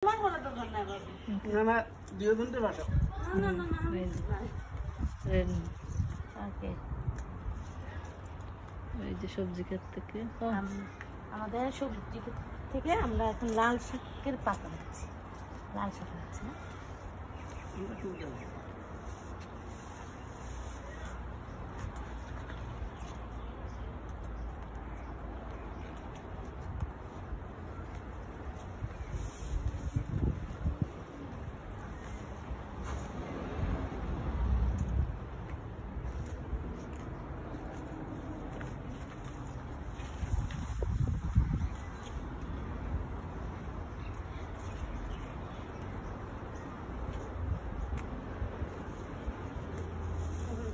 না না দিয়ে দিতে পারো না না না ওকে এই যে সবজি ক্ষেত থেকে আমাদের সবজি ক্ষেত থেকে আমরা এখন লাল শাকের পাতা দিচ্ছি লাল শাক হচ্ছে না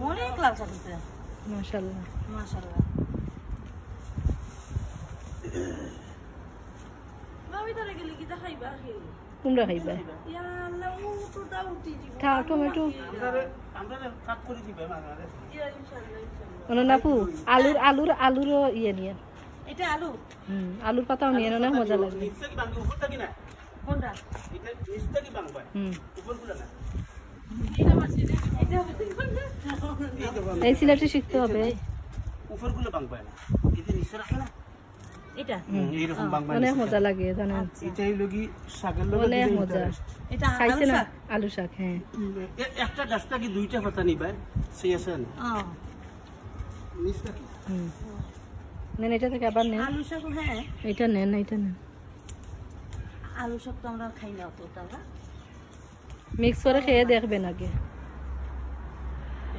অনেক লাল শাক হচ্ছে মাশাআল্লাহ মাশাআল্লাহ ভাবি তারে গেলে কি দেখাইবা তোমরা খাইবা ইয়া আল্লাহ ও তো দাও দিজি টমেটো আমরা কাট করে দিবে মাগারে ইয়া ইনশাআল্লাহ ইনশাআল্লাহ নাপু আলুর ইয়ে নিয়ে এটা আলু আলুর পাতাও নিয়ে না মজা লাগবে নিচে কি বাংলা উপরটা কি না কোনটা এটা নিচে কি বাংলা উপরগুলো না এটা মাছি এটা হবে এই সিলেটে শিখতে হবে উপরগুলো বাংলা না এটা নিচে রাখে না এটা এইরকম বাংলা অনেক মজা লাগে জানেন এটাই লগি শাকের লগে অনেক মজা এটা খাইছে আলু না শাক আলু শাক হ্যাঁ একটা গাছটা কি দুইটা পাতা নিবা সেই আছে না নিচটা কি নেন এটা থেকে আবার নেন আলু শাক হ্যাঁ এটা নেন আলু শাক তো আমরা খাই না অতটা না মিক্স করে খেয়ে দেখবেন আগে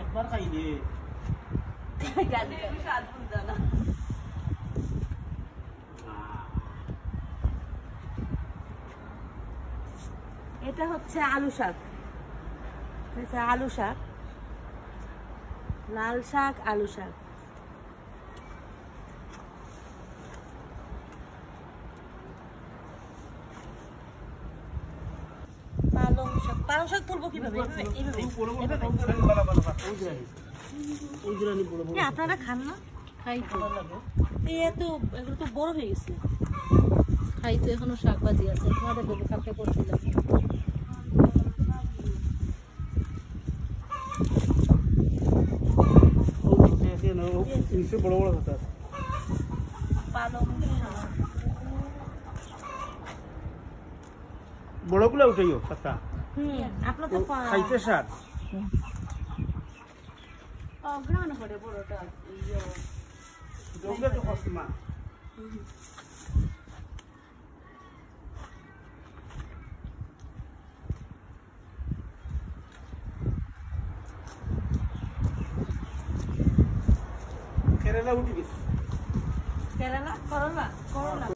একবার খাই দে গানে স্বাদ বুঝা না এটা হচ্ছে আলু শাক লাল শাক আলু শাক পালং শাক তুলবো কিভাবে আপনারা খান না খাই তো এগুলো তো বড় হয়ে গেছে খাই তো এখনো শাক ভাজি আছে তোমাদের দেবো কালকে করছিলাম নিচে বড় বড় পাতা পালং শাক বড়গুলো উঠাইও পাতা আপনার তো খাইতে স্বাদ অগ্রহণ করে বড়টা ওগুলো তো কসমা কেরালা উঠে গেছে কেরালা করলা